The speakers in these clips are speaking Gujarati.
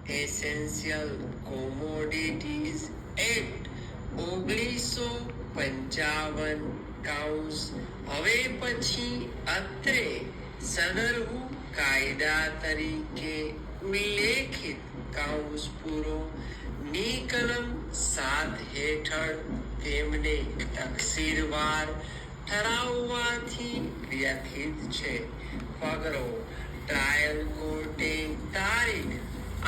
એસેન્શિયલ કોમોડિટીઝ એક્ટ 1955 કાઉન્સ હવે પછી અત્રે સદરહુ કાયદા તરીકે ઉલ્લેખિત કાઉન્સ પૂરો ની કલમ 7 હેઠળ તેમને તકસીરવાર ઠરાવવાથી વ્યથિત છે. ફકરો ટ્રાયલ કોર્ટે તારીખ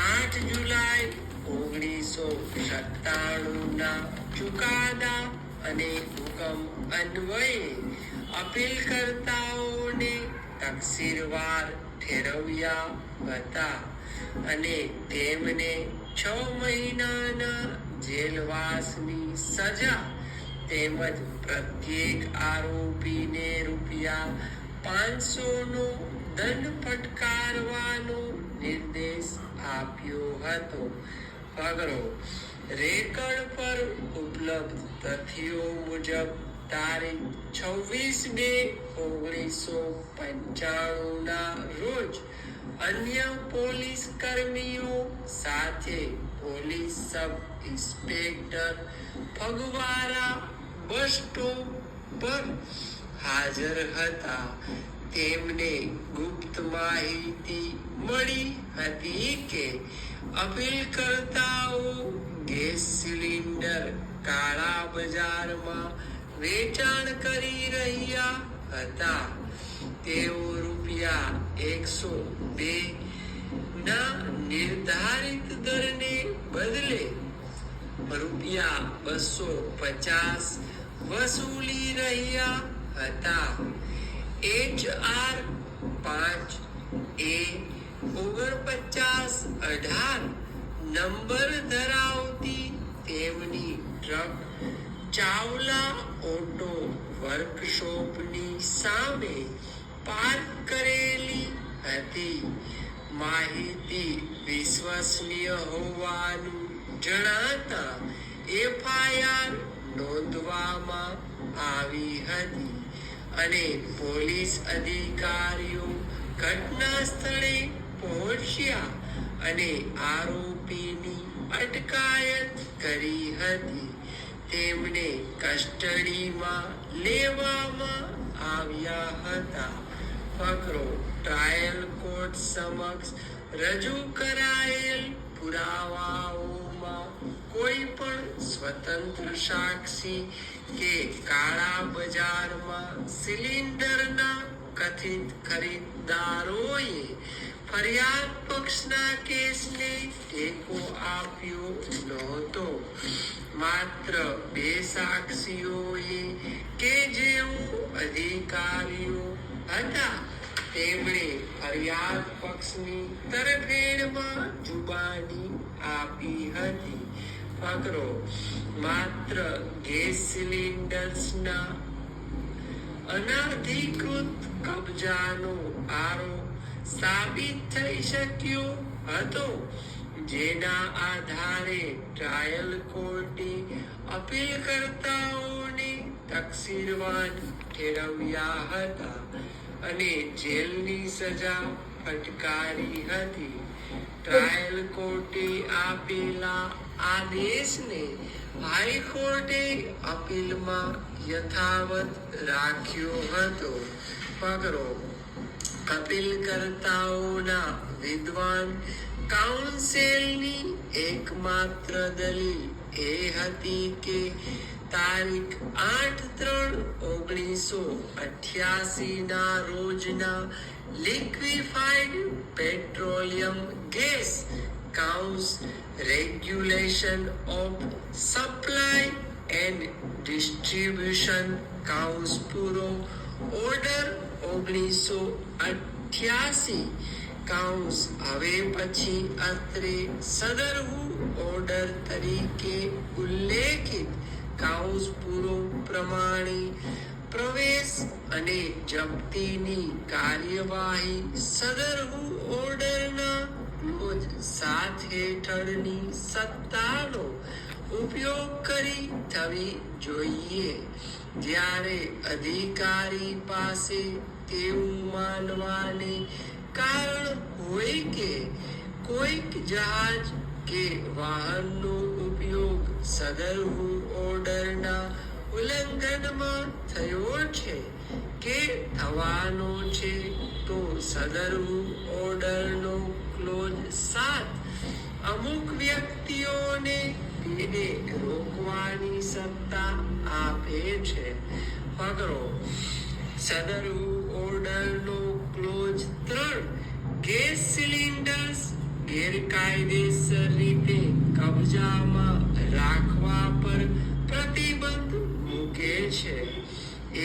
8 જુલાઈ 1997 ના ચુકાદા અને હુકમ અન્વયે અપીલકર્તાઓને તકસીરવાર ઠેરવ્યા હતા અને તેમને 6 મહિનાના જેલવાસની સજા તેમજ પ્રત્યેક આરોપીને ₹500નો દંડ ફટકારવાનો નિર્દેશ આપ્યો હતો. ફકરો રેકર્ડ પર ઉપલબ્ધ તથ્યો મુજબ તારીખ 26 મે 1995 ના રોજ અન્ય પોલીસ કર્મીઓ સાથે police sub inspector Phagwara bus stop પર હાજર હતા. તેમને ગુપ્ત માહિતી મળી હતી કે અપીલકર્તાઓ ગેસ સિલિન્ડર કાળા બજારમાં વેચાણ કરી રહ્યા હતા. તેઓ ₹102 ના નિર્ધારિત દરને બદલે ₹250 વસૂલી રહ્યા હતા. HR 5A4918 નંબર ધરાવતી તેમની ટ્રક ચાવલા ઓટો વર્કશોપની સામે પાર્ક કરેલી હતી. માહિતી વિશ્વસનીય હોવાનું જણાતા FIR નોંધવામાં આવી હતી અને પોલીસ અધિકારીઓ ઘટના સ્થળે પહોંચ્યા અને આરોપીની અટકાયત કરી હતી. તેમને કસ્ટડીમાં લેવામાં આવ્યા હતા. ફકરો ટ્રાયલ કોર્ટ સમક્ષ રજૂ કરાયેલ પુરાવાઓમાં કોઈ પણ સ્વતંત્ર સાક્ષી કે કાળા બજારમાં સિલિન્ડરના કથિત ખરીદદારોએ ફરિયાદ પક્ષના કેસને ટેકો આપ્યો નહોતો. માત્ર 2 સાક્ષીઓએ કે જેઓ અધિકારીઓ હતા તેમણે ફરિયાદ પક્ષની તરફેણમાં જુબાની આપી હતી. ફકરો માત્ર ગેસ સિલિન્ડર્સના અનધિકૃત કબજાનો આરોપ સાબિત થઈ શક્યો હતો, જેના આધારે ટ્રાયલ કોર્ટે અપીલકર્તાઓને તકસીરવાર ઠેરવ્યા હતા અને જેલની સજા ફટકારી હતી. ટ્રાયલ કોર્ટે આપેલા આદેશને હાઈકોર્ટે અપીલમાં યથાવત રાખ્યો હતો. ફકરો અપીલકર્તાઓના વિદ્વાન કાઉન્સિલની એકમાત્ર દલીલ એ હતી કે તારીખ 8/3/1988 ના રોજના લિક્વિફાઈડ પેટ્રોલિયમ ગેસ કાઉન્સ regulation of supply and distribution કાઉન્સ પૂરો ઓર્ડર 1988 કાઉન્સ હવે પછી અત્રે સદરહુ ઓર્ડર તરીકે ઉલ્લેખિત કાઉન્સ પૂરો પ્રમાણે પ્રવેશ અને જપ્તીની કાર્યવાહી સદરહુ ઓર્ડરના ક્લોઝ 7 હેઠળની સત્તાનો ઉપયોગ કરી થવી જોઈએ. જ્યારે અધિકારી પાસે તેવું માનવાને કારણ હોય કે કોઈક જહાજ કે વાહનનો ઉપયોગ સદરહુ ઓર્ડરના ઉલ્લંઘનમાં થયો છે કે થવાનો છે તો સદરહુ ઓર્ડરનો ક્લોઝ 7 અમુક વ્યક્તિઓને તેને રોકવાની સત્તા આપે છે. પકડો સદરહુ ઓર્ડરનો ક્લોઝ 3 ગેસ સિલિન્ડર્સ ગેરકાયદેસર રીતે કબજામાં રાખવા પર પ્રતિબંધ મૂકે છે.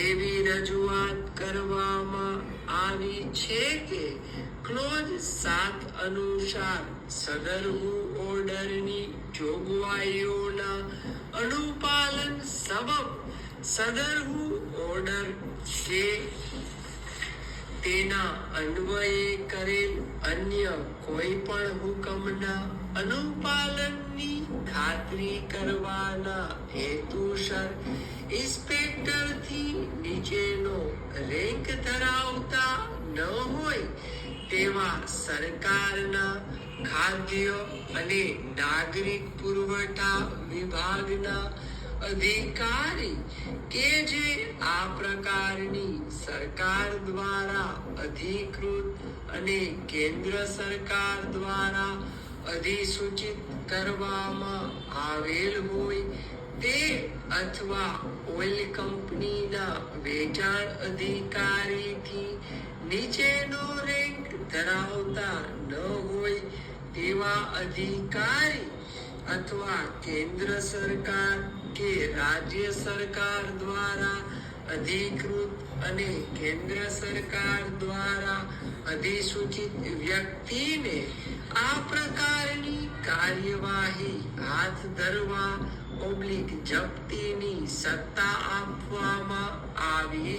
એવી રજૂઆત કરવામાં આવી છે કે ક્લોઝ 7 અનુસાર સદરહુ ઓર્ડરની જોગવાઈઓના અનુપાલન સબબ સદરહુ ઓર્ડર કે તેના અન્વયે કરેલ અન્ય કોઈ પણ હુકમના અનુપાલનની ખાતરી કરવાના હેતુસર ઇન્સ્પેક્ટરથી નીચેનો રેન્ક ધરાવતા ન હોય તેવા સરકારના ખાદ્ય અને નાગરિક પુરવઠા વિભાગના અધિકારી કે જે આ પ્રકારની સરકાર દ્વારા અધિકૃત અને કેન્દ્ર સરકાર દ્વારા અધિસૂચિત કરવામાં આવેલ હોય તે અથવા ઓઇલ કંપનીના વેચાણ અધિકારીથી નીચેનો રેન્ક ધરાવતા ન હોય તેવા અધિકારી અથવા કેન્દ્ર સરકાર કે રાજ્ય સરકાર દ્વારા અધિકૃત અને કેન્દ્ર સરકાર દ્વારા અધિસૂચિત વ્યક્તિને આ પ્રકારની કાર્યવાહી હાથ ધરવા / જપ્તીની સત્તા આપવામાં આવી